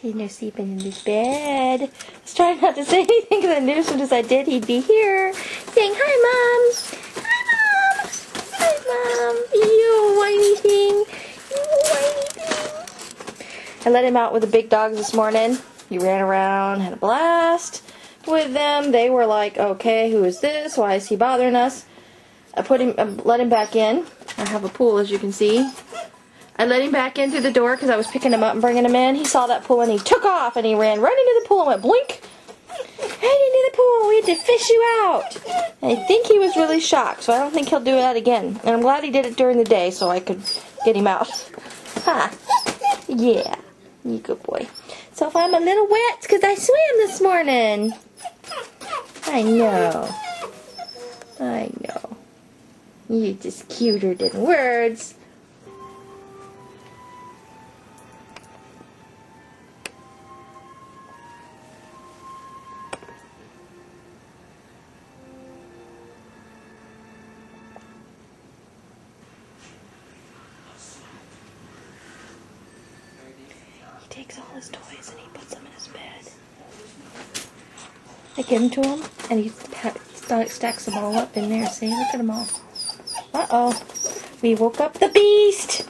He's no sleeping in his bed. I was trying not to say anything because I knew as soon as I did he'd be here saying, "Hi, Mom! Hi, Mom! Hi, Mom! You whiny thing! You whiny thing!" I let him out with the big dogs this morning. He ran around, had a blast with them. They were like, "Okay, who is this? Why is he bothering us?" I let him back in. I have a pool, as you can see. I let him back in through the door because I was picking him up and bringing him in. He saw that pool and he took off and he ran right into the pool and went blink. Right into the pool. We had to fish you out. And I think he was really shocked, so I don't think he'll do that again. And I'm glad he did it during the day so I could get him out. Ha! Yeah. You good boy. So if I'm a little wet, it's because I swam this morning. I know. I know. You're just cuter than words. He takes all his toys and he puts them in his bed. I give them to him and he stacks them all up in there. See, look at them all. Uh-oh. We woke up the beast.